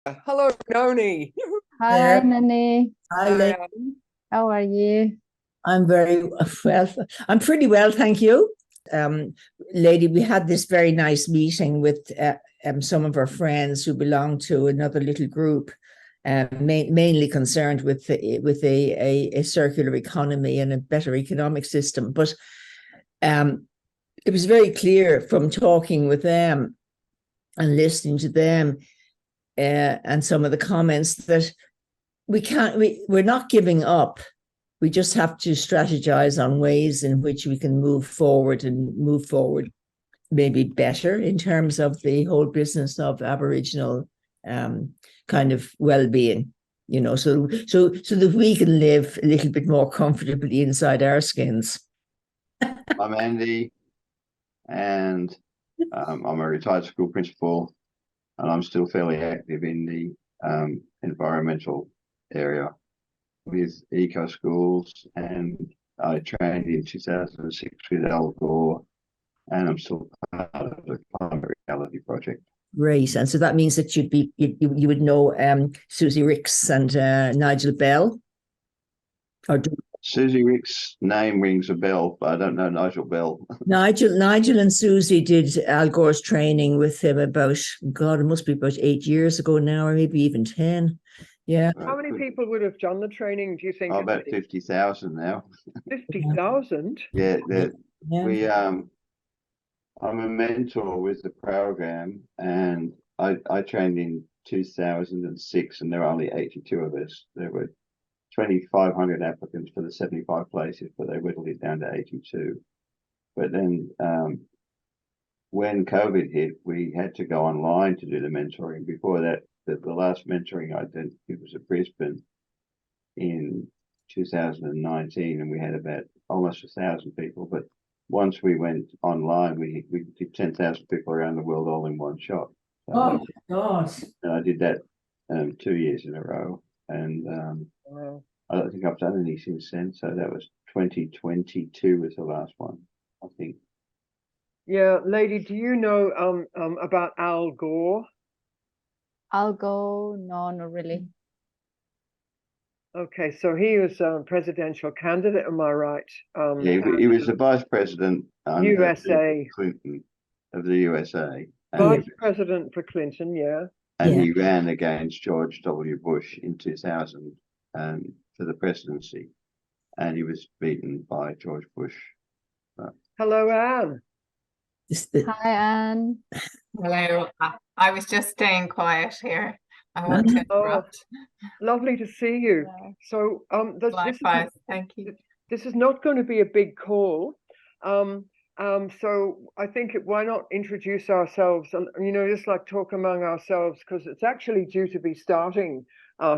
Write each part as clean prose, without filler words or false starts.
Hello, Noni. Hi, There. Nani. Hi, Hi, How are you? I'm very well. I'm pretty well, thank you. Um, Lady, we had this very nice meeting with some of our friends who belong to another little group, mainly concerned with a circular economy and a better economic system. But um, it was very clear from talking with them and listening to them and some of the comments that we're not giving up. We just have to strategize on ways in which we can move forward and move forward maybe better in terms of the whole business of Aboriginal kind of well-being, so that we can live a little bit more comfortably inside our skins. I'm Andy, and I'm a retired school principal, and I'm still fairly active in the environmental area with eco schools, and I trained in 2006 with Al Gore, and I'm still part of the Climate Reality Project. Great, and so that means that you would know Susie Ricks and Nigel Bell, or Susie Rick's name rings a bell, but I don't know Nigel Bell. Nigel and Susie did Al Gore's training with him about, God, it must be about 8 years ago now, or maybe even 10. Yeah. how many people would have done the training, do you think? Oh, about 50,000 now. 50,000? Yeah, Yeah. I'm a mentor with the program, and I trained in 2006, and there were only 82 of us. There were 2,500 applicants for the 75 places, but they whittled it down to 82. But then when COVID hit, we had to go online to do the mentoring. Before that, the last mentoring I did, it was at Brisbane in 2019, and we had about almost 1,000 people. But once we went online, we did 10,000 people around the world all in one shot. So Oh, God. and I did that 2 years in a row, and Wow. I don't think I've done any since then. So that was 2022 was the last one, I think. Yeah, lady, do you know about Al Gore? I'll go. No, not really. Okay, so he was a presidential candidate, am I right? Yeah, he was the vice president under USA. Clinton of the USA, Vice and President for Clinton, yeah. Yeah. he ran against George W. Bush in 2000 for the presidency, and he was beaten by George Bush. Hello, Anne. Hi, Anne. Hello. I was just staying quiet here. I want to Oh, interrupt. lovely to see you. Yeah. So Likewise, thank you. this is not going to be a big call. So I think why not introduce ourselves and just like talk among ourselves, because it's actually due to be starting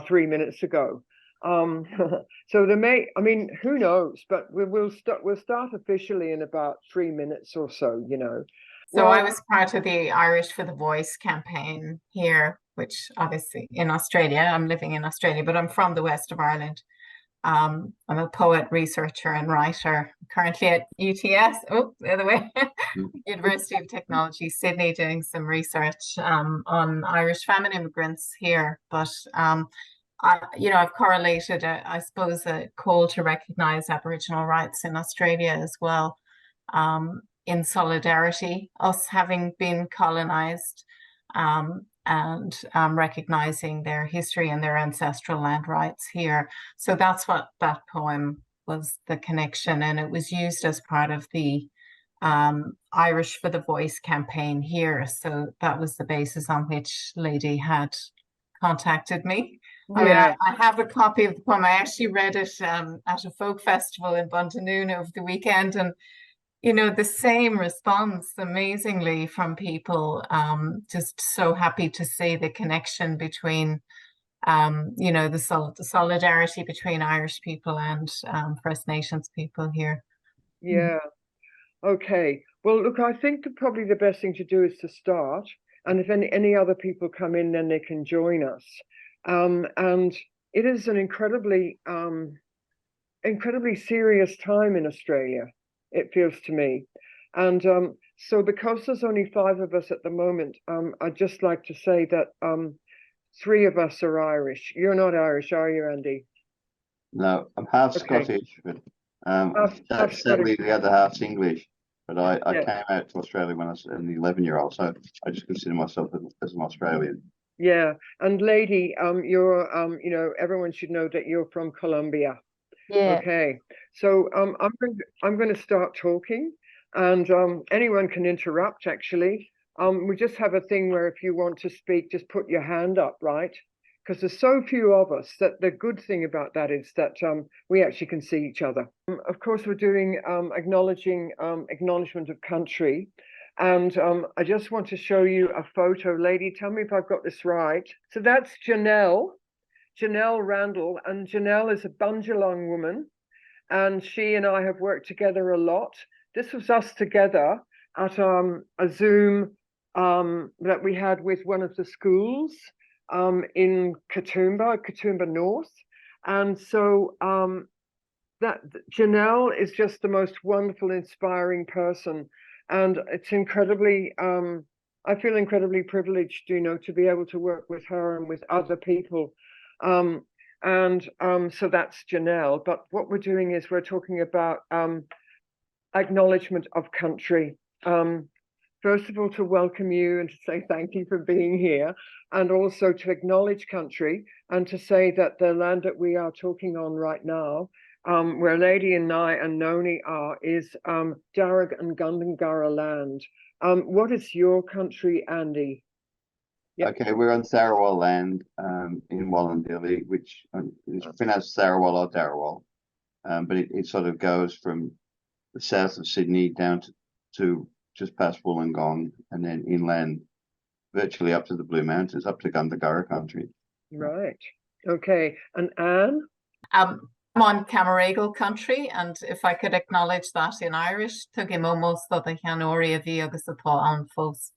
3 minutes ago. So who knows, but we'll start officially in about 3 minutes or so, So Well, I was part of the Irish for the Voice campaign here, which obviously in Australia, I'm living in Australia, but I'm from the west of Ireland. I'm a poet, researcher, and writer, currently at UTS, the other way, University of Technology, Sydney, doing some research on Irish famine immigrants here. But I've correlated, I suppose, a call to recognise Aboriginal rights in Australia as well, in solidarity, us having been colonised, and recognising their history and their ancestral land rights here. So that's what that poem was, the connection, and it was used as part of the Irish for the Voice campaign here. So that was the basis on which Lady had contacted me. I mean, yeah. I have a copy of the poem. I actually read it at a folk festival in Buntanune over the weekend, and the same response amazingly from people, just so happy to see the connection between, the solidarity between Irish people and First Nations people here. Yeah. Okay. Well, look, I think probably the best thing to do is to start, and if any other people come in, then they can join us. And it is an incredibly serious time in Australia, it feels to me. And so because there's only 5 of us at the moment, I'd just like to say that three of us are Irish. You're not Irish, are you, Andy? No, I'm half Okay. Scottish, but Half sadly Scottish. the other half's English. But I Yeah. came out to Australia when I was an 11-year-old, so I just consider myself as an Australian. Yeah, and lady, you're, you know, everyone should know that you're from Colombia. Yeah. Okay, so I'm going to start talking, and anyone can interrupt. Actually, we just have a thing where if you want to speak, just put your hand up, right? Because there's so few of us that the good thing about that is that we actually can see each other. Of course, we're doing acknowledgement of country. And I just want to show you a photo. Lady, tell me if I've got this right. So that's Janelle Randall. And Janelle is a Bundjalung woman. And she and I have worked together a lot. This was us together at a Zoom that we had with one of the schools in Katoomba North. And so that Janelle is just the most wonderful, inspiring person. And it's incredibly, I feel incredibly privileged, you know, to be able to work with her and with other people. So that's Janelle. But what we're doing is we're talking about acknowledgement of country. First of all, to welcome you and to say thank you for being here, and also to acknowledge country and to say that the land that we are talking on right now, where Lady and I and Noni are, is Darug and Gundungurra land. What is your country, Andy? Yep. Okay, we're on Sarawal land in Wallandilly, which is pronounced Sarawal or Darawal, but it sort of goes from the south of Sydney down to just past Wollongong, and then inland virtually up to the Blue Mountains, up to Gundungurra country. Right. Okay. And Anne? I'm on Camaragal country, and if I could acknowledge that in Irish, Tugimomo the Hanori of agus atá an fós.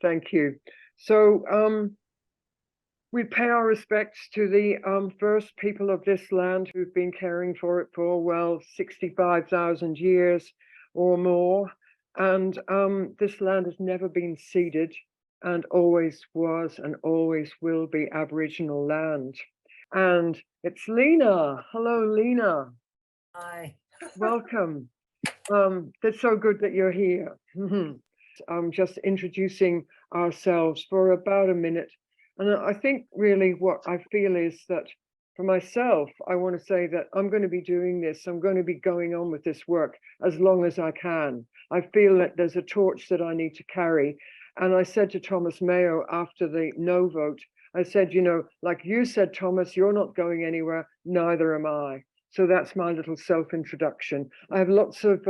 Thank you. So we pay our respects to the first people of this land who've been caring for it for, well, 65,000 years or more. And this land has never been ceded and always was and always will be Aboriginal land. And it's Lena. Hello, Lena. Hi. Welcome. It's so good that you're here. I'm just introducing ourselves for about a minute. And I think really what I feel is that for myself, I want to say that I'm going to be doing this. I'm going to be going on with this work as long as I can. I feel that there's a torch that I need to carry. And I said to Thomas Mayo after the no vote, I said, you know, like you said, Thomas, you're not going anywhere, neither am I. So that's my little self-introduction. I have lots of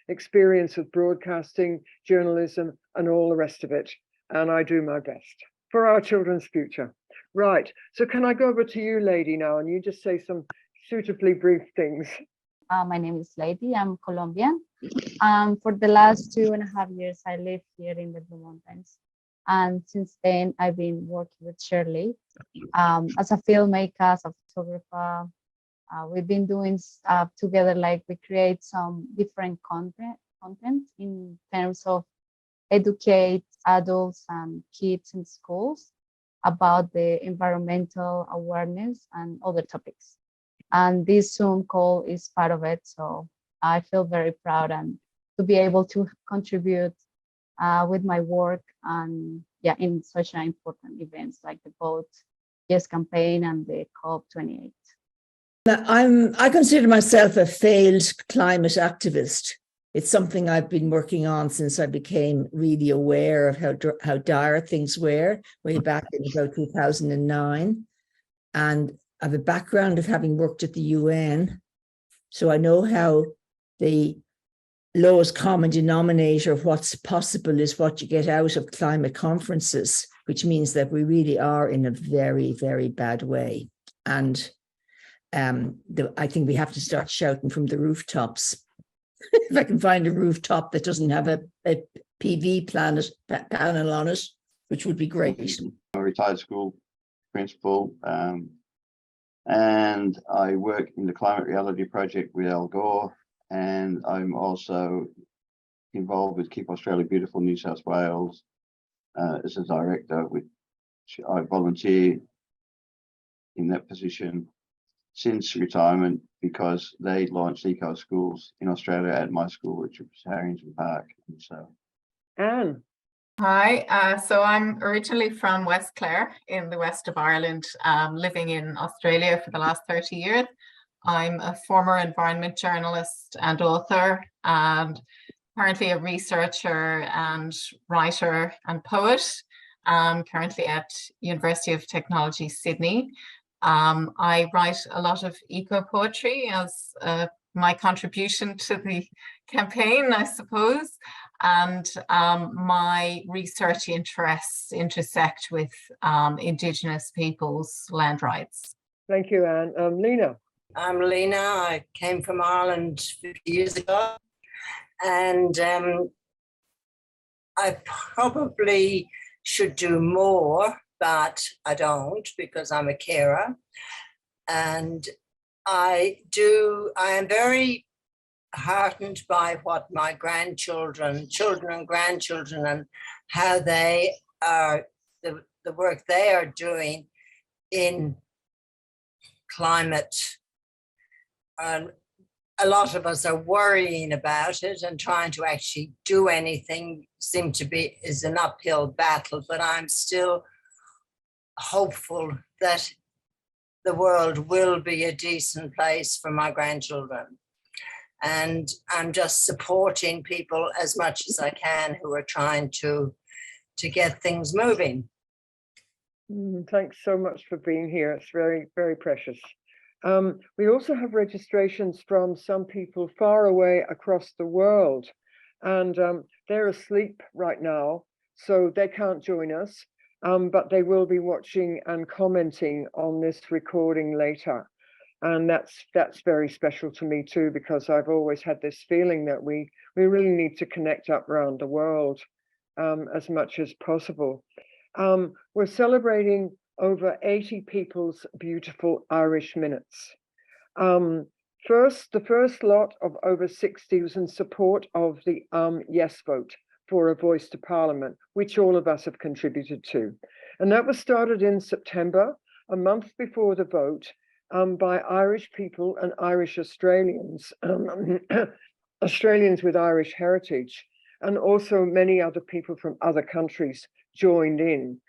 experience with broadcasting, journalism, and all the rest of it. And I do my best for our children's future. Right. So can I go over to you, Lady, now, and you just say some suitably brief things? My name is Lady. I'm Colombian. For the last 2.5 years, I live here in the Blue Mountains. And since then, I've been working with Shirley as a filmmaker, as a photographer. We've been doing stuff together, like we create some different content in terms of educate adults and kids in schools about the environmental awareness and other topics. And this Zoom call is part of it. So I feel very proud and to be able to contribute with my work and in such an important events like the Vote Yes campaign and the COP28. Now, I consider myself a failed climate activist. It's something I've been working on since I became really aware of how dire things were way back in about 2009. And I have a background of having worked at the UN. So I know how the lowest common denominator of what's possible is what you get out of climate conferences, which means that we really are in a very, very bad way. And I think we have to start shouting from the rooftops. If I can find a rooftop that doesn't have a PV panel on it, which would be great. I'm a retired school principal, and I work in the Climate Reality Project with Al Gore, and I'm also involved with Keep Australia Beautiful New South Wales as a director with I volunteer in that position since retirement because they launched eco schools in Australia at my school, which was Harrington Park. And so, Anne. Hi, so I'm originally from West Clare in the west of Ireland, living in Australia for the last 30 years. I'm a former environment journalist and author, and currently a researcher and writer and poet, currently at University of Technology, Sydney. I write a lot of eco-poetry as my contribution to the campaign, I suppose. And my research interests intersect with Indigenous peoples' land rights. Thank you, Anne. Lena. I'm Lena. I came from Ireland 50 years ago, and I probably should do more, but I don't because I'm a carer. And I am very heartened by what my children and grandchildren, and how they are, the work they are doing in climate. And a lot of us are worrying about it, and trying to actually do anything is an uphill battle, but I'm still hopeful that the world will be a decent place for my grandchildren. And I'm just supporting people as much as I can who are trying to get things moving. Thanks so much for being here. It's very, very precious. We also have registrations from some people far away across the world, and they're asleep right now, so they can't join us, but they will be watching and commenting on this recording later. And that's very special to me too, because I've always had this feeling that we really need to connect up around the world as much as possible. We're celebrating over 80 people's beautiful Irish minutes. The first lot of over 60 was in support of the yes vote for a voice to Parliament, which all of us have contributed to. And that was started in September, a month before the vote, by Irish people and Irish Australians, Australians with Irish heritage, and also many other people from other countries joined in.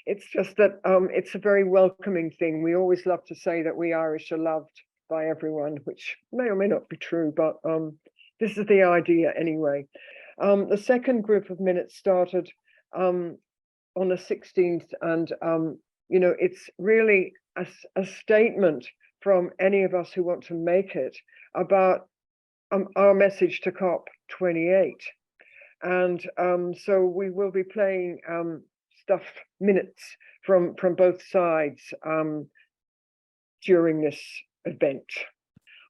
It's just that it's a very welcoming thing. We always love to say that we Irish are loved by everyone, which may or may not be true, but this is the idea anyway. The second group of minutes started on the 16th, and you know, it's really a statement from any of us who want to make it about our message to COP28. And so we will be playing stuff, minutes from both sides during this event.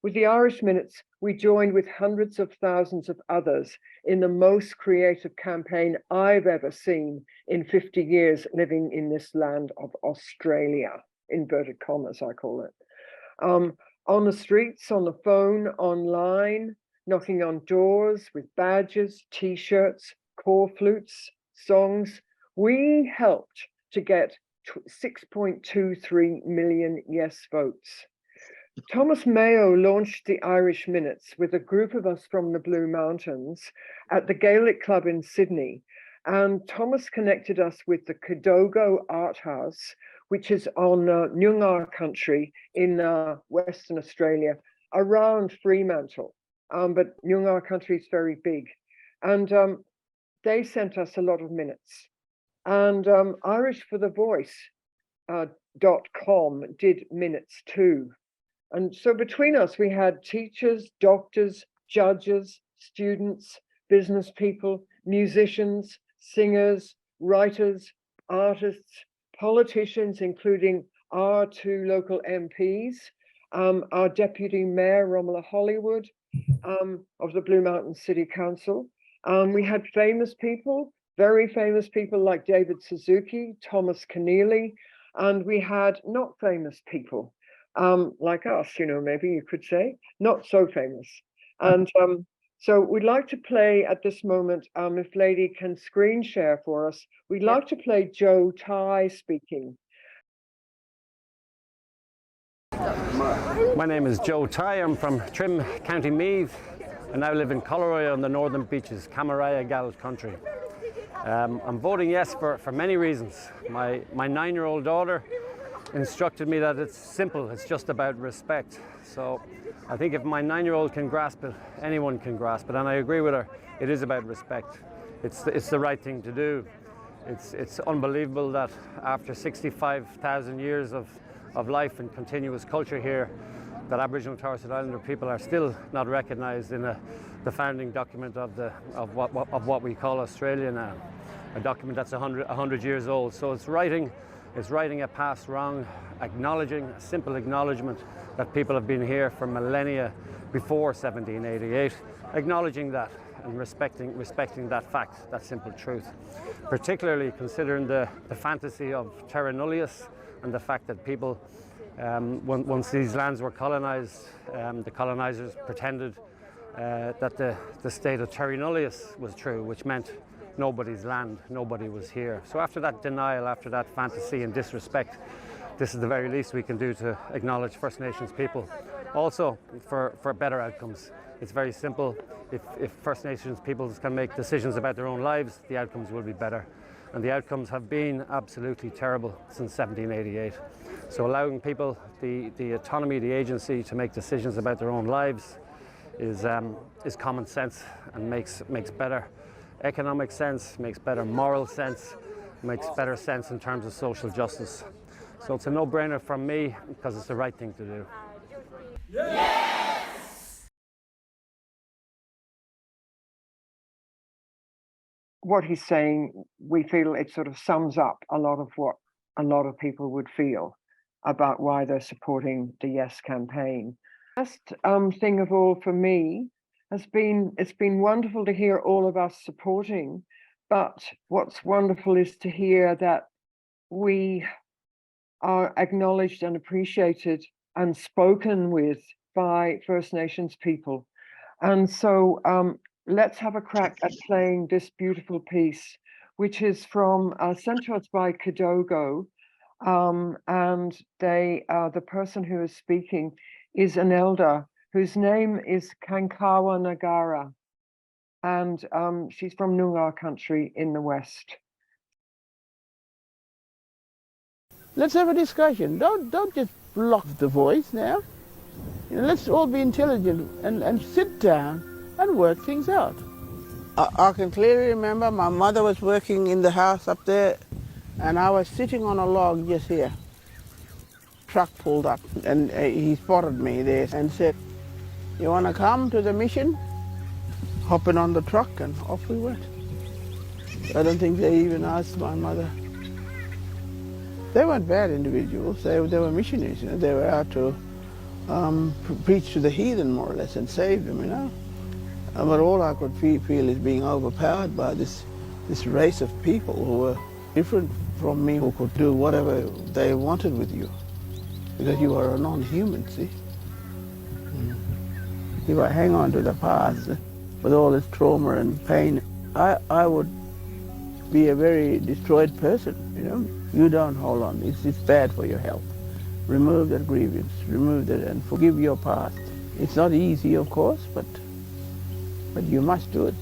With the Irish Minutes, we joined with hundreds of thousands of others in the most creative campaign I've ever seen in 50 years living in this land of Australia, inverted commas, I call it. On the streets, on the phone, online, knocking on doors with badges, t-shirts, core flutes, songs, we helped to get 6.23 million yes votes. Thomas Mayo launched the Irish Minutes with a group of us from the Blue Mountains at the Gaelic Club in Sydney. And Thomas connected us with the Kidogo Art House, which is on Nyungar country in Western Australia, around Fremantle. But Nyungar country is very big. And they sent us a lot of minutes. And irishforthevoice.com did minutes too. And so between us, we had teachers, doctors, judges, students, business people, musicians, singers, writers, artists, politicians, including our 2 local MPs, our Deputy Mayor, Romola Hollywood, of the Blue Mountain City Council. We had famous people, very famous people like David Suzuki, Thomas Keneally, and we had not famous people, like us, maybe you could say, not so famous. And so we'd like to play at this moment, if Lady can screen share for us, we'd like to play Joe Tai speaking. My name is Joe Tai. I'm from Trim, County Meath, and I live in Coleroy on the northern beaches, Camaraya Gal country. I'm voting yes for many reasons. My 9-year-old daughter instructed me that it's simple, it's just about respect. So I think if my 9-year-old can grasp it, anyone can grasp it, and I agree with her, it is about respect. It's the right thing to do. It's unbelievable that after 65,000 years of life and continuous culture here, that Aboriginal and Torres Strait Islander people are still not recognised in the founding document of what we call Australia now, a document that's 100 years old. So it's righting a past wrong, acknowledging a simple acknowledgement that people have been here for millennia before 1788, acknowledging that and respecting that fact, that simple truth. Particularly considering the fantasy of terra nullius and the fact that people, once these lands were colonized, the colonizers pretended that the state of terra nullius was true, which meant nobody's land, nobody was here. So after that denial, after that fantasy and disrespect, this is the very least we can do to acknowledge First Nations people. Also, for better outcomes. It's very simple. If First Nations peoples can make decisions about their own lives, the outcomes will be better. And the outcomes have been absolutely terrible since 1788. So allowing people the autonomy, the agency to make decisions about their own lives is common sense and makes better economic sense, makes better moral sense, makes better sense in terms of social justice. So it's a no-brainer from me because it's the right thing to do. Yes! What he's saying, we feel it sort of sums up a lot of what a lot of people would feel about why they're supporting the Yes campaign. Best thing of all for me has been, it's been wonderful to hear all of us supporting, but what's wonderful is to hear that we are acknowledged and appreciated and spoken with by First Nations people. And so let's have a crack at playing this beautiful piece, which is from sent to us by Kidogo. And the person who is speaking is an elder whose name is Kankawa Nagara. And she's from Noongar country in the West. Let's have a discussion. Don't just block the voice now. Let's all be intelligent and sit down and work things out. I can clearly remember my mother was working in the house up there and I was sitting on a log just here. Truck pulled up and he spotted me there and said, "You want to come to the mission?" Hopping on the truck and off we went. I don't think they even asked my mother. They weren't bad individuals, they were missionaries, they were out to preach to the heathen more or less and save them, But all I could feel is being overpowered by this race of people who were different from me, who could do whatever they wanted with you, because you are a non-human, see? If I hang on to the past with all this trauma and pain, I would be a very destroyed person, You don't hold on, it's bad for your health. Remove that grievance, remove that and forgive your past. It's not easy, of course, but you must do it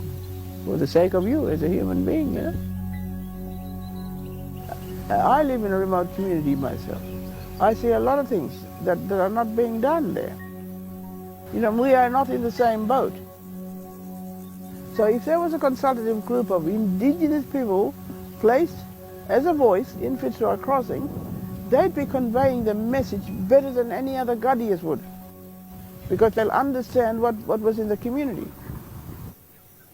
for the sake of you as a human being, I live in a remote community myself. I see a lot of things that are not being done there. We are not in the same boat. So if there was a consultative group of indigenous people placed as a voice in Fitzroy Crossing, they'd be conveying the message better than any other Gadias would, because they'll understand what was in the community.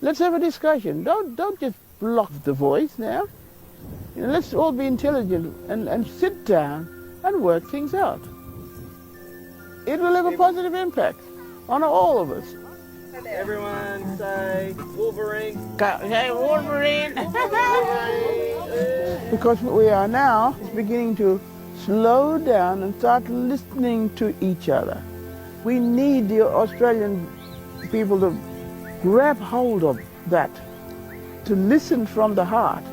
let's have a discussion. Don't just block the voice now. Let's all be intelligent and sit down and work things out. It will have a positive impact on all of us. Everyone say Wolverine. Okay, Wolverine. Because we are now beginning to slow down and start listening to each other. We need the Australian people to grab hold of that, to listen from the heart.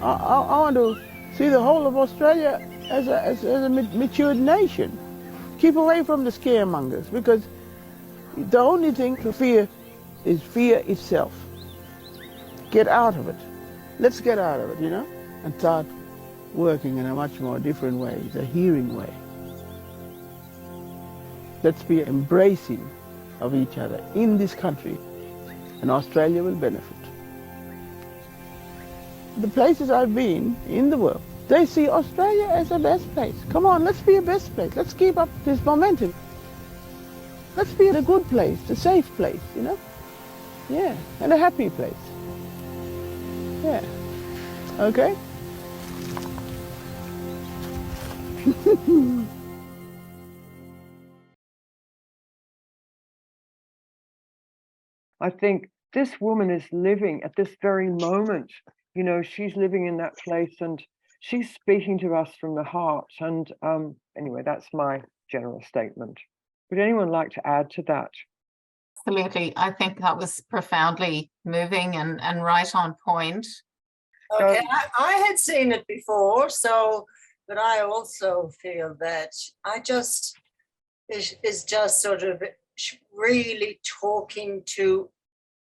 I want to see the whole of Australia as a matured nation. Keep away from the scaremongers, because the only thing to fear is fear itself. Get out of it. Let's get out of it, and start working in a much more different way, the hearing way. Let's be embracing of each other in this country, and Australia will benefit. The places I've been in the world, they see Australia as the best place. Come on, let's be a best place. Let's keep up this momentum. Let's be a good place, a safe place, Yeah, and a happy place. Yeah. Okay? I think this woman is living at this very moment. She's living in that place, and she's speaking to us from the heart. And anyway, that's my general statement. Would anyone like to add to that? Absolutely. I think that was profoundly moving and right on point. Okay, I had seen it before, but I also feel that is just sort of really talking to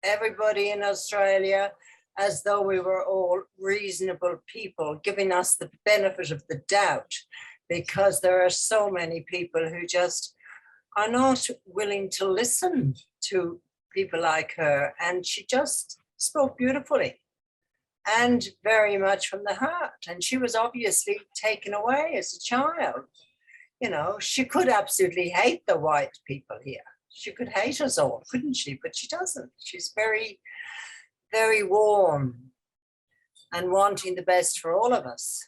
everybody in Australia as though we were all reasonable people, giving us the benefit of the doubt, because there are so many people who just are not willing to listen to people like her. And she just spoke beautifully and very much from the heart. And she was obviously taken away as a child. She could absolutely hate the white people here. She could hate us all, couldn't she? But she doesn't. She's very, very warm and wanting the best for all of us.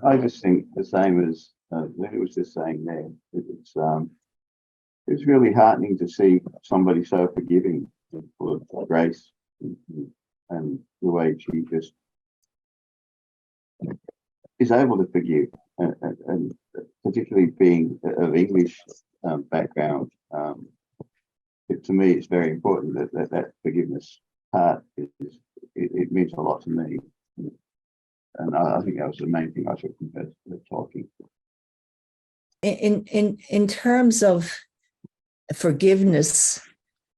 I just think the same as Lynn was just saying there. It's really heartening to see somebody so forgiving and full of grace, and the way she just is able to forgive, and particularly being of English background. To me, it's very important that forgiveness part it means a lot to me, and I think that was the main thing I took from her talking. In terms of forgiveness,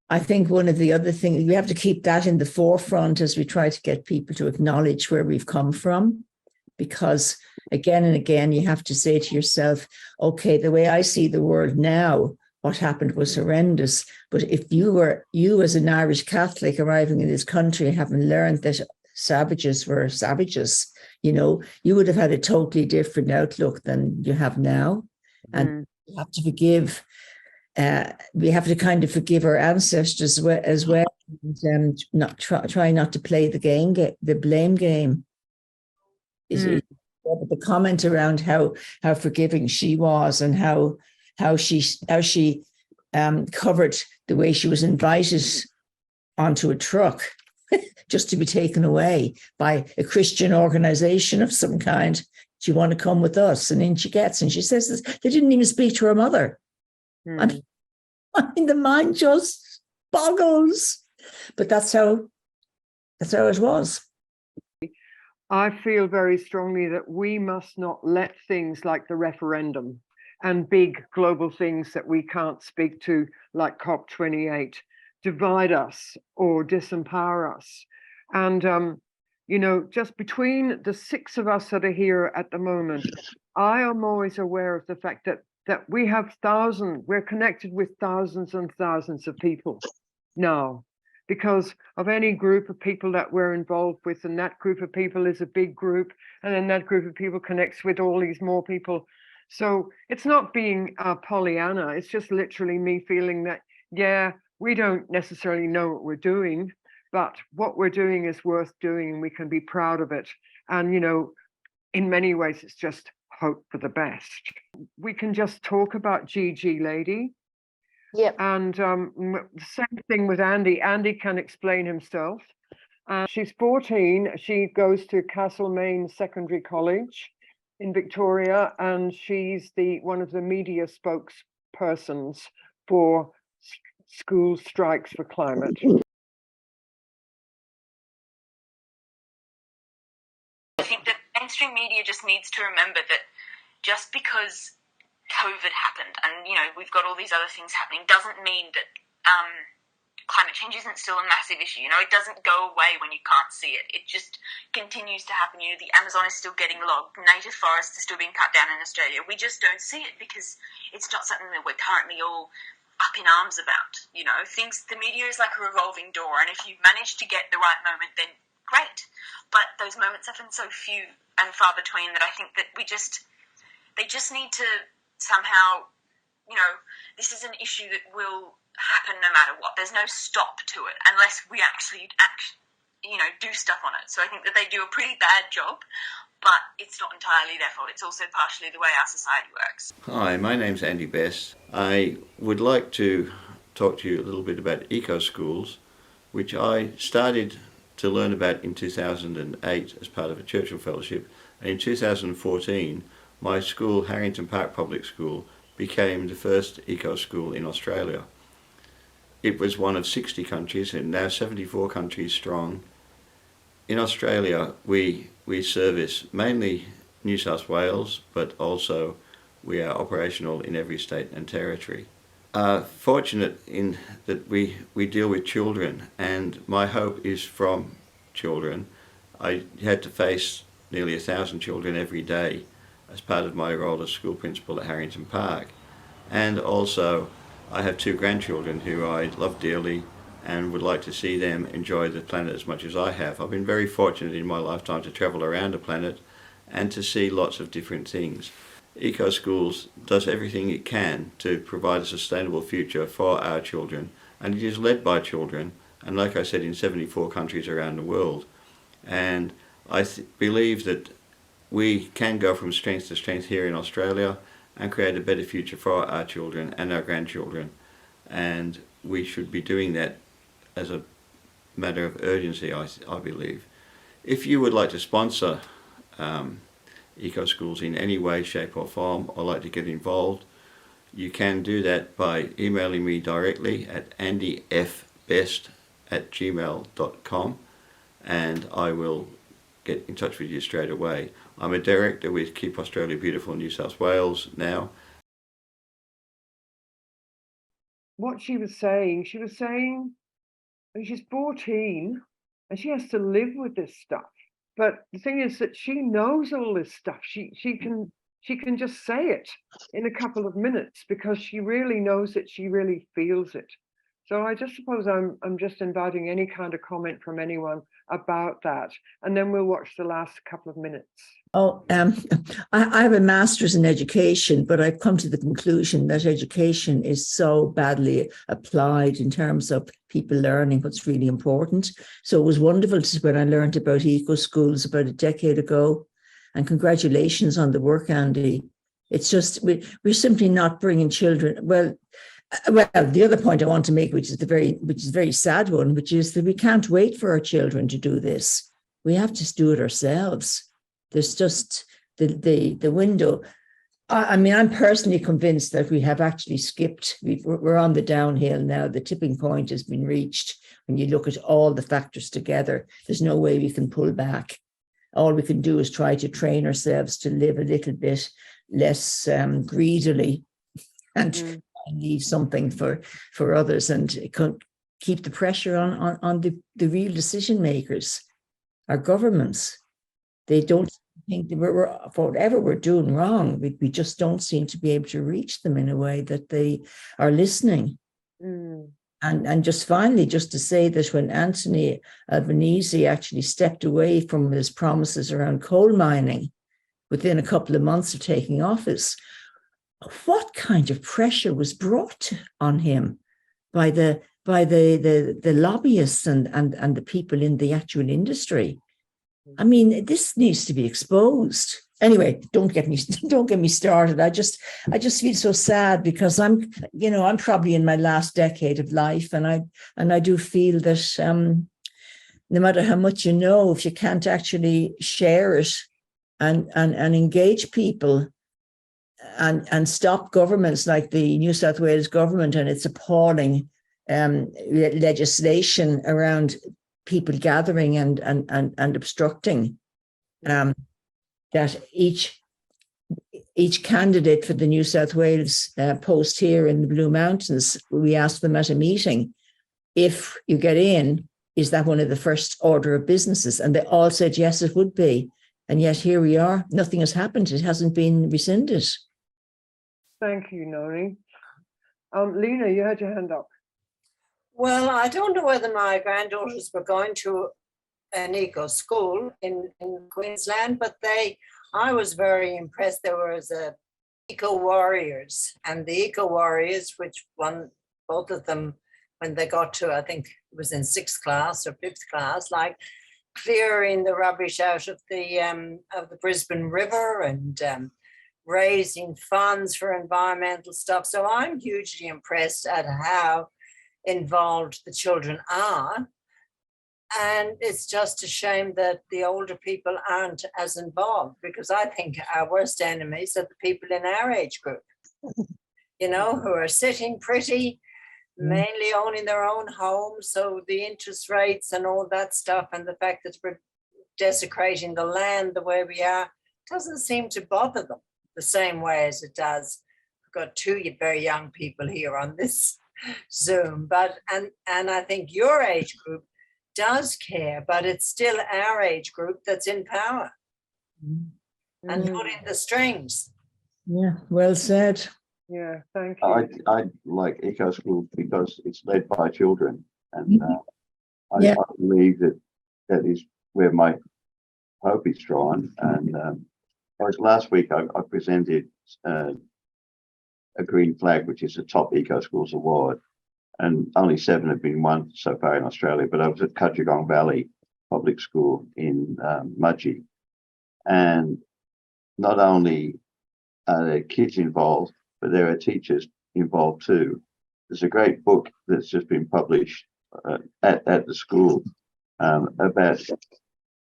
I think one of the other things, we have to keep that in the forefront as we try to get people to acknowledge where we've come from, because again and again you have to say to yourself, okay, the way I see the world now, what happened was horrendous. But if you as an Irish Catholic arriving in this country, having learned that savages were savages, you would have had a totally different outlook than you have now. And you have to forgive. We have to kind of forgive our ancestors as well, and not try not to play the blame game. The comment around how forgiving she was, and how she covered the way she was invited onto a truck just to be taken away by a Christian organization of some kind. Do you want to come with us? And in she gets, and she says this, they didn't even speak to her mother. I mean, the mind just boggles. But that's how it was. I feel very strongly that we must not let things like the referendum and big global things that we can't speak to, like COP28, divide us or disempower us. And just between the 6 of us that are here at the moment, I am always aware of the fact that we have we're connected with thousands and thousands of people now, because of any group of people that we're involved with, and that group of people is a big group, and then that group of people connects with all these more people. So it's not being Pollyanna, it's just literally me feeling that, yeah, we don't necessarily know what we're doing, but what we're doing is worth doing and we can be proud of it. And, you know, in many ways, it's just hope for the best. We can just talk about Gigi, lady. Yep. And the same thing with Andy. Andy can explain himself. She's 14. She goes to Castlemaine Secondary College in Victoria, and she's one of the media spokespersons for School Strikes for Climate. I think that mainstream media just needs to remember that just because COVID happened and, you know, we've got all these other things happening doesn't mean that climate change isn't still a massive issue. You know, it doesn't go away when you can't see it. It just continues to happen. You know, the Amazon is still getting logged. Native forests are still being cut down in Australia. We just don't see it because it's not something that we're currently all up in arms about. You know, the media is like a revolving door, and if you manage to get the right moment, then great. But those moments happen so few and far between that I think that they just need to somehow, you know, this is an issue that will happen no matter what. There's no stop to it unless we actually do stuff on it. So I think that they do a pretty bad job, but it's not entirely their fault. It's also partially the way our society works. Hi, my name's Andy Best. I would like to talk to you a little bit about eco schools, which I started to learn about in 2008 as part of a Churchill Fellowship. And in 2014, my school, Harrington Park Public School, became the first eco school in Australia. It was one of 60 countries and now 74 countries strong. In Australia, we service mainly New South Wales, but also we are operational in every state and territory. Fortunate in that we deal with children, and my hope is from children. I had to face nearly 1,000 children every day as part of my role as school principal at Harrington Park. And also, I have 2 grandchildren who I love dearly and would like to see them enjoy the planet as much as I have. I've been very fortunate in my lifetime to travel around the planet and to see lots of different things. Eco Schools does everything it can to provide a sustainable future for our children, and it is led by children, and like I said, in 74 countries around the world. And I believe that we can go from strength to strength here in Australia and create a better future for our children and our grandchildren. And we should be doing that as a matter of urgency, I believe. If you would like to sponsor eco schools in any way, shape or form, or like to get involved, you can do that by emailing me directly at andyfbest@gmail.com, and I will get in touch with you straight away. I'm a director with Keep Australia Beautiful New South Wales now. What she was saying she's 14 and she has to live with this stuff. But the thing is that she knows all this stuff. She can just say it in a couple of minutes because she really knows it. She really feels it. So I just suppose I'm just inviting any kind of comment from anyone about that, and then we'll watch the last couple of minutes. I have a master's in education, but I've come to the conclusion that education is so badly applied in terms of people learning what's really important. So it was wonderful when I learned about eco schools about a decade ago, and congratulations on the work, Andy. It's just we're simply not bringing children. Well, the other point I want to make, which is a very sad one, which is that we can't wait for our children to do this. We have to do it ourselves. There's just the window. I mean, I'm personally convinced that we have actually skipped. We're on the downhill now. The tipping point has been reached. When you look at all the factors together, there's no way we can pull back. All we can do is try to train ourselves to live a little bit less greedily and leave something for others, and keep the pressure on the real decision makers, our governments. They don't think that for whatever we're doing wrong, we just don't seem to be able to reach them in a way that they are listening. And just finally, just to say that when Anthony Albanese actually stepped away from his promises around coal mining within a couple of months of taking office, what kind of pressure was brought on him by the by the lobbyists and the people in the actual industry. I mean, this needs to be exposed. Anyway, don't get me started. I just feel so sad because I'm probably in my last decade of life, and I do feel that no matter how much you know, if you can't actually share it and engage people and stop governments like the New South Wales government and its appalling legislation around people gathering and obstructing, that each candidate for the New South Wales post here in the Blue Mountains, we asked them at a meeting, if you get in, is that one of the first order of businesses? And they all said, yes, it would be. And yet here we are. Nothing has happened. It hasn't been rescinded. Thank you, Noni. Lena, you had your hand up. Well, I don't know whether my granddaughters were going to an eco school in Queensland, but I was very impressed. There was a eco warriors, and the eco warriors, which both of them, when they got to, I think it was in 6th class or 5th class, like clearing the rubbish out of the Brisbane River and raising funds for environmental stuff. So I'm hugely impressed at how involved the children are. And it's just a shame that the older people aren't as involved, because I think our worst enemies are the people in our age group, who are sitting pretty, mainly owning their own homes. So the interest rates and all that stuff, and the fact that we're desecrating the land the way we are, doesn't seem to bother them the same way as it does. We've got two very young people here on this Zoom, and I think your age group does care, but it's still our age group that's in power and pulling the strings. Yeah, well said. Yeah, thank you. I like eco school because it's led by children, and I believe that is where my hope is drawn. And last week I presented a green flag, which is the top eco schools award, and only 7 have been won so far in Australia. But I was at Cudgegong Valley Public School in Mudgee, and not only are there kids involved, but there are teachers involved too. There's a great book that's just been published at the school about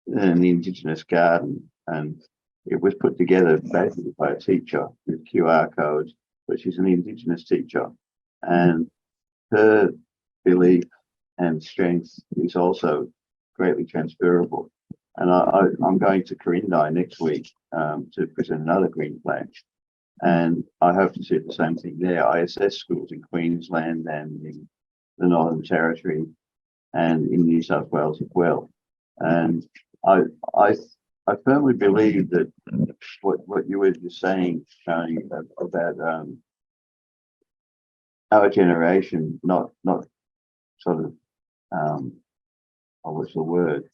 an Indigenous garden, and it was put together basically by a teacher with QR codes, but she's an Indigenous teacher, and her belief and strength is also greatly transferable. And I'm going to Corindai next week to present another green flag. And I hope to see the same thing there. I assess schools in Queensland and in the Northern Territory and in New South Wales as well. And I firmly believe that what you were just saying, Tony, about our generation, not sort of, what's the word?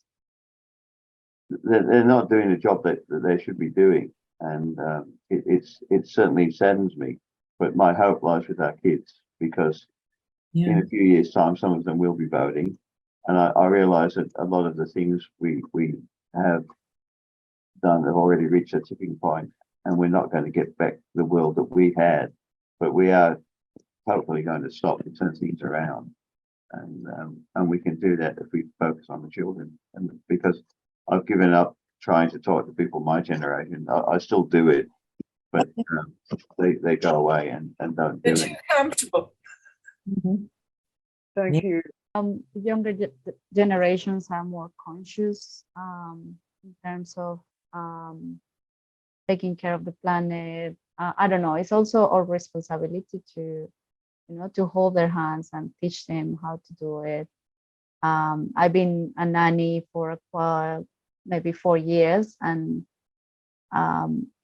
They're not doing the job that they should be doing. And it certainly saddens me, but my hope lies with our kids, because in a few years' time, some of them will be voting, and I realise that a lot of the things we have done have already reached a tipping point, and we're not going to get back the world that we had, but we are hopefully going to stop and turn things around, and we can do that if we focus on the children. And because I've given up trying to talk to people my generation. I still do it, but they go away and don't do it. They're too comfortable. Thank you. Younger generations are more conscious in terms of taking care of the planet. I don't know. It's also our responsibility to, to hold their hands and teach them how to do it. I've been a nanny for a while, maybe 4 years, and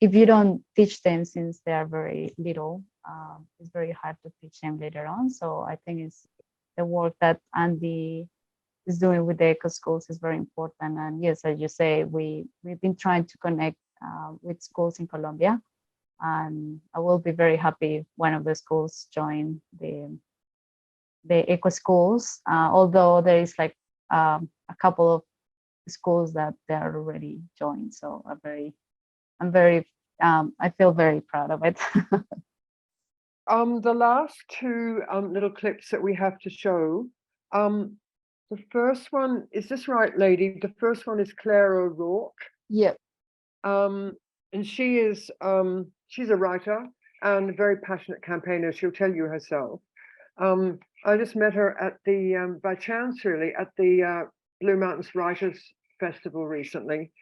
if you don't teach them since they are very little, it's very hard to teach them later on. So I think it's the work that Andy is doing with the eco schools is very important. And yes, as you say, we've been trying to connect with schools in Colombia, and I will be very happy if one of the schools join the the eco schools, although there is like a couple of schools that they are already joined. So I feel very proud of it. The last two little clips that we have to show. The first one, is this right, lady? The first one is Claire O'Rourke. Yep. And she is she's a writer and a very passionate campaigner. She'll tell you herself. I just met her at the by chance really at the Blue Mountains Writers Festival recently.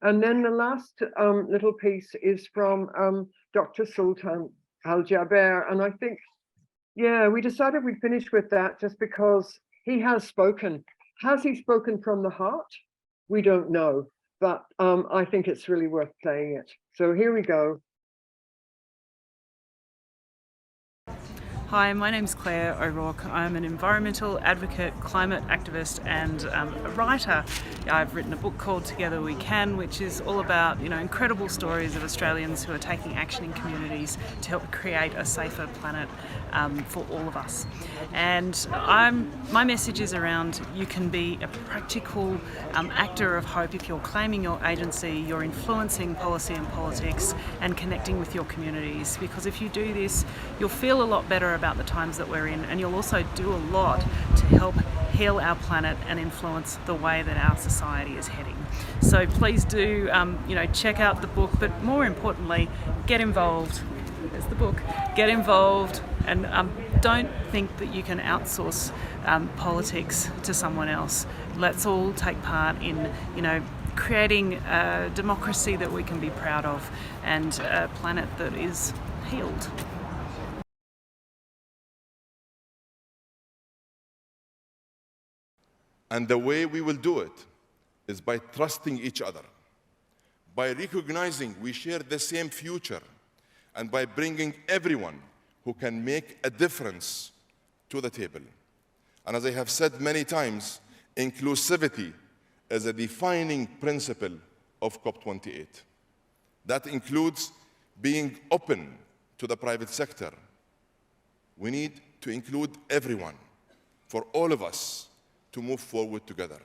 And then the last little piece is from Dr. Sultan Al-Jaber. And I think, yeah, we decided we'd finish with that just because he has spoken. Has he spoken from the heart? We don't know, but I think it's really worth playing it. So here we go. Hi, my name's Claire O'Rourke. I'm an environmental advocate, climate activist and a writer. I've written a book called Together We Can, which is all about, incredible stories of Australians who are taking action in communities to help create a safer planet for all of us. And my message is around you can be a practical actor of hope if you're claiming your agency, you're influencing policy and politics and connecting with your communities. Because if you do this, you'll feel a lot better about the times that we're in, and you'll also do a lot to help heal our planet and influence the way that our society is heading. So please do, check out the book, but more importantly, get involved. There's the book. Get involved, and don't think that you can outsource politics to someone else. Let's all take part in, creating a democracy that we can be proud of and a planet that is healed. And the way we will do it is by trusting each other, by recognizing we share the same future, and by bringing everyone who can make a difference to the table. And as I have said many times, inclusivity is a defining principle of COP28. That includes being open to the private sector. We need to include everyone, for all of us to move forward together.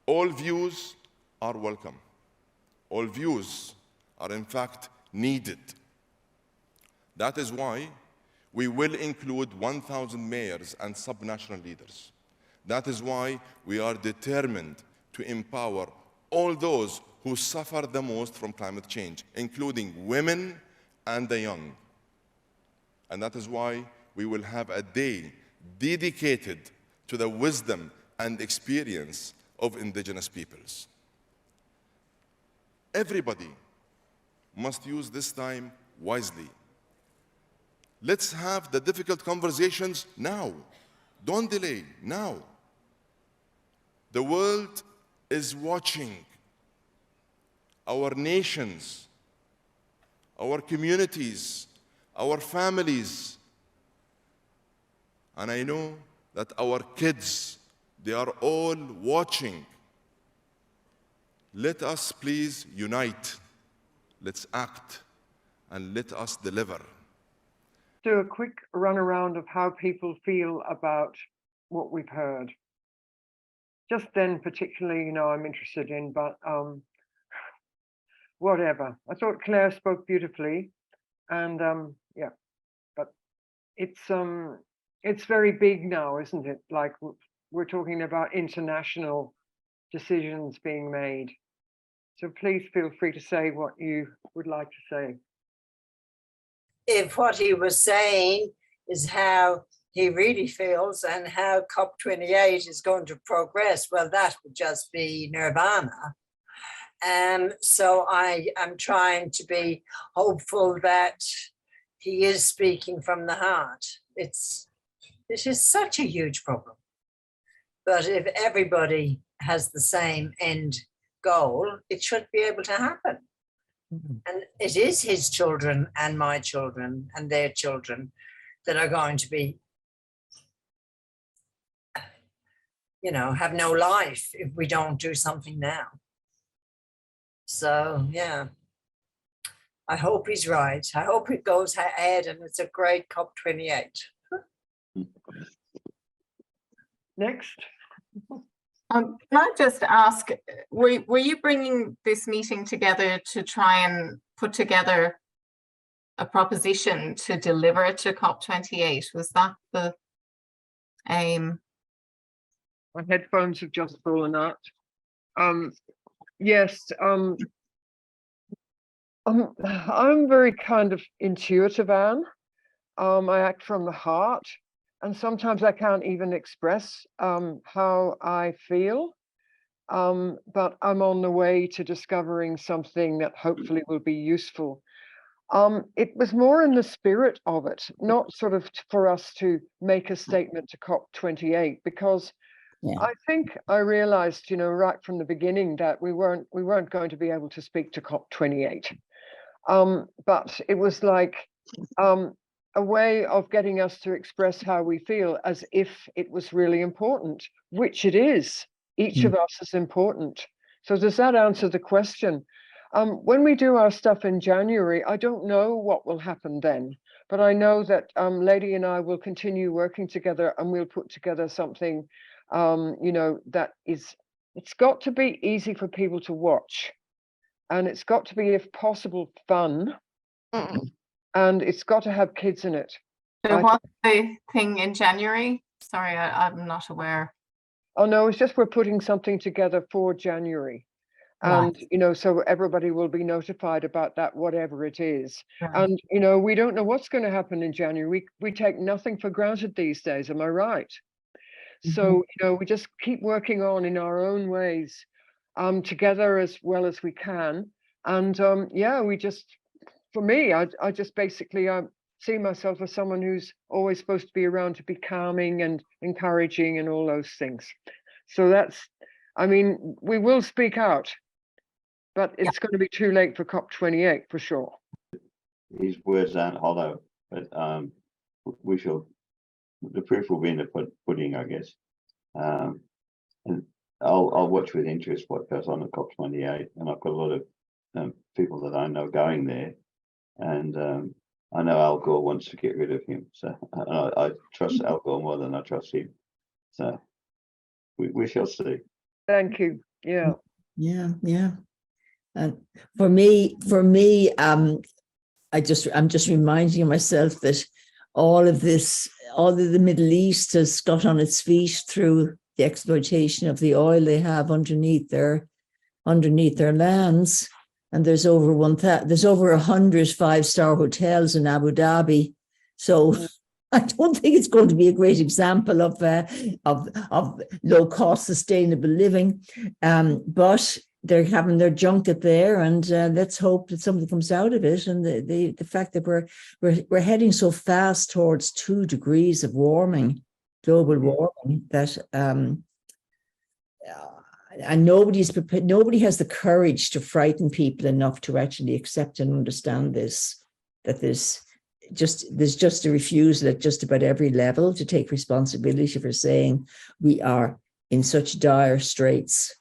All views are welcome. All views are in fact needed. That is why we will include 1,000 mayors and subnational leaders. That is why we are determined to empower all those who suffer the most from climate change, including women and the young. And that is why we will have a day dedicated to the wisdom and experience of indigenous peoples. Everybody must use this time wisely. Let's have the difficult conversations now. Don't delay, now. The world is watching. Our nations, our communities, our families. And I know that our kids, they are all watching. Let us please unite. Let's act and let us deliver. Do a quick run around of how people feel about what we've heard. Just then, particularly, I'm interested in, but whatever. I thought Claire spoke beautifully, and yeah, but it's very big now, isn't it? Like we're talking about international decisions being made. So please feel free to say what you would like to say. If what he was saying is how he really feels and how COP28 is going to progress, well, that would just be nirvana. So I am trying to be hopeful that he is speaking from the heart. This is such a huge problem. But if everybody has the same end goal, it should be able to happen. Mm-hmm. And it is his children and my children and their children that are going to be, have no life if we don't do something now. So, yeah, I hope he's right. I hope it goes ahead and it's a great COP28. Next. Can I just ask, were you bringing this meeting together to try and put together a proposition to deliver to COP28? Was that the aim? My headphones have just fallen out. Yes, I'm very kind of intuitive, Anne. I act from the heart, and sometimes I can't even express how I feel. But I'm on the way to discovering something that hopefully will be useful. It was more in the spirit of it, not sort of for us to make a statement to COP28, because I think I realized, right from the beginning that we weren't going to be able to speak to COP28. But it was like a way of getting us to express how we feel as if it was really important, which it is. Each of us is important. So does that answer the question? When we do our stuff in January, I don't know what will happen then, but I know that Lady and I will continue working together, and we'll put together something, that it's got to be easy for people to watch, and it's got to be, if possible, fun, and it's got to have kids in it. So what's the thing in January? Sorry, I'm not aware. Oh no, it's just we're putting something together for January. And, so everybody will be notified about that, whatever it is. Right. And, we don't know what's going to happen in January. We take nothing for granted these days. Am I right? So, we just keep working on in our own ways, together as well as we can. And we just, for me, I just basically see myself as someone who's always supposed to be around to be calming and encouraging and all those things. So we will speak out, but it's going to be too late for COP28 for sure. His words aren't hollow, but we shall. The proof will be in the pudding, I guess. And I'll watch with interest what goes on at COP28, and I've got a lot of people that I know going there, and I know Al Gore wants to get rid of him, so I trust Al Gore more than I trust him. So we shall see. Thank you. Yeah. And for me, I'm just reminding myself that all of the Middle East has got on its feet through the exploitation of the oil they have underneath their lands. And there's over 100 5-star hotels in Abu Dhabi. So I don't think it's going to be a great example of low cost sustainable living. But they're having their junket there, and let's hope that something comes out of it. And the fact that we're heading so fast towards 2 degrees of warming, global warming, that and nobody's prepared. Nobody has the courage to frighten people enough to actually accept and understand this. That there's just a refusal at just about every level to take responsibility for saying we are in such dire straits.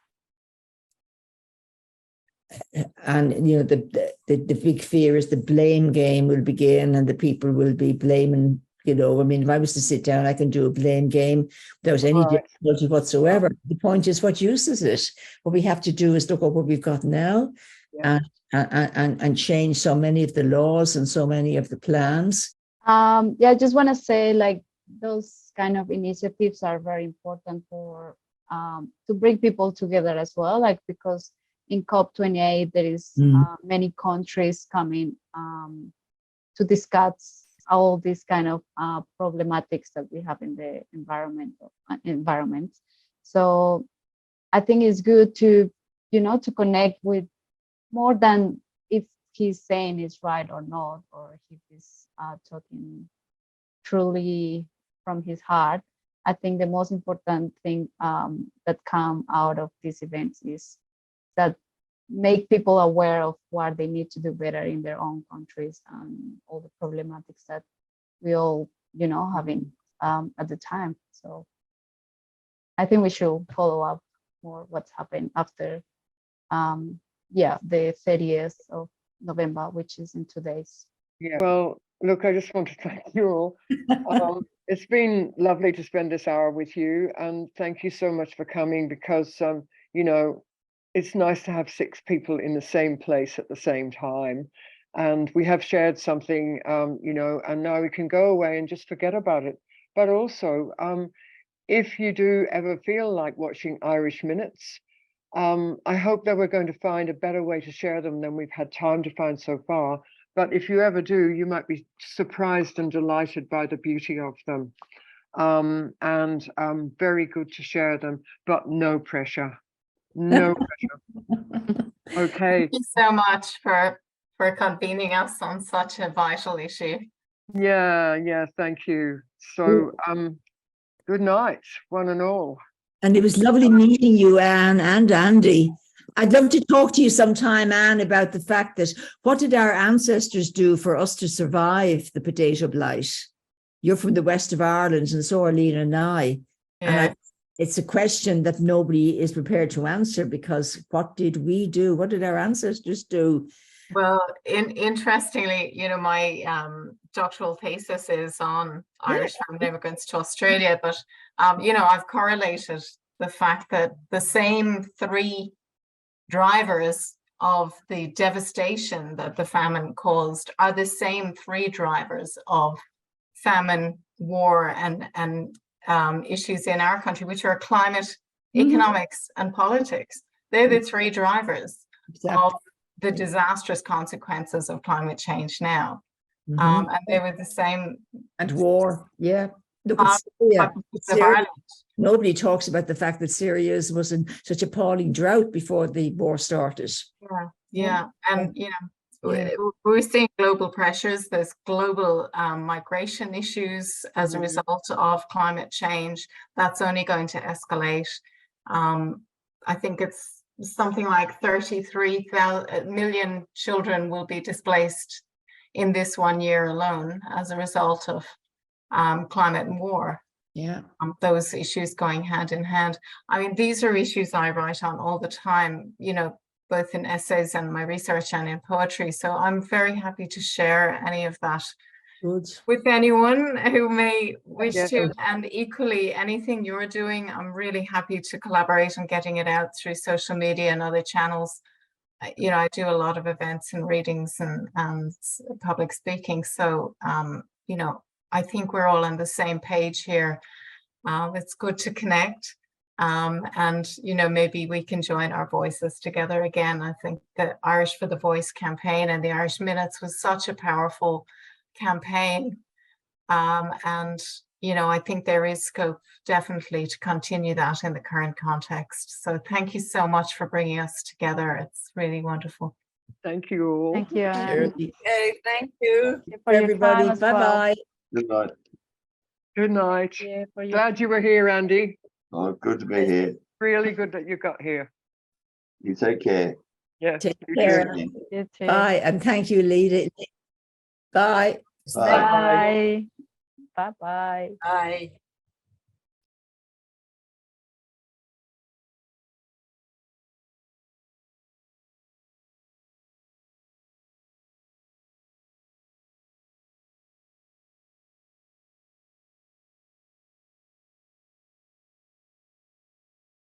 And the big fear is the blame game will begin, and the people will be blaming. If I was to sit down, I can do a blame game without any difficulty whatsoever. The point is, what use is it? What we have to do is look at what we've got now, and change so many of the laws and so many of the plans. I just want to say, those kind of initiatives are very important for to bring people together as well, because in COP28 there is many countries coming to discuss all these kind of problematics that we have in the environment. So I think it's good to to connect with more than if he's saying is right or not, or if he's talking truly from his heart. I think the most important thing that come out of these events is that make people aware of what they need to do better in their own countries and all the problematics that we all, having at the time. So I think we should follow up more what's happened after, the 30th of November, which is in 2 days. Yeah. Well, look, I just want to thank you all. It's been lovely to spend this hour with you, and thank you so much for coming, because you know, it's nice to have 6 people in the same place at the same time, and we have shared something, you know, and now we can go away and just forget about it. But also, if you do ever feel like watching Irish Minutes, I hope that we're going to find a better way to share them than we've had time to find so far. But if you ever do, you might be surprised and delighted by the beauty of them. And very good to share them, but no pressure. No pressure. Okay. Thank you so much for convening us on such a vital issue. Yeah, thank you. So good night, one and all. And it was lovely meeting you, Anne and Andy. I'd love to talk to you sometime, Anne, about the fact that what did our ancestors do for us to survive the potato blight? You're from the west of Ireland, and so are Lena and I. Yeah. And it's a question that nobody is prepared to answer, because what did we do? What did our ancestors do? Well, interestingly, you know, my doctoral thesis is on Irish family immigrants to Australia, but you know, I've correlated the fact that the same 3 drivers of the devastation that the famine caused are the same 3 drivers of famine, war, and issues in our country, which are climate, economics, and politics. They're the 3 drivers of the disastrous consequences of climate change now. And they were the same. And war, yeah. Look at Syria. Syria. Nobody talks about the fact that Syria was in such appalling drought before the war started. Yeah. And, you know, we're seeing global pressures. There's global migration issues as a result of climate change. That's only going to escalate. I think it's something like 33 million children will be displaced in this 1 year alone as a result of climate and war. Yeah. Those issues going hand in hand. I mean, these are issues I write on all the time, you know, both in essays and my research and in poetry. So I'm very happy to share any of that with anyone who may wish to. And equally, anything you're doing, I'm really happy to collaborate on getting it out through social media and other channels. You know, I do a lot of events and readings and public speaking. So, you know, I think we're all on the same page here. It's good to connect. And, you know, maybe we can join our voices together again. I think the Irish for the Voice campaign and the Irish Minutes was such a powerful campaign. And, you know, I think there is scope definitely to continue that in the current context. So thank you so much for bringing us together. It's really wonderful. Thank you all. Thank you. Okay, thank you. Everybody, bye-bye. Good night. Good night. Yeah, Glad you were here, Andy. Oh, good to be here. Really good that you got here. You take care. Yeah. Take care. Bye, and thank you, Lida. Bye. Bye. Bye. Bye. Bye.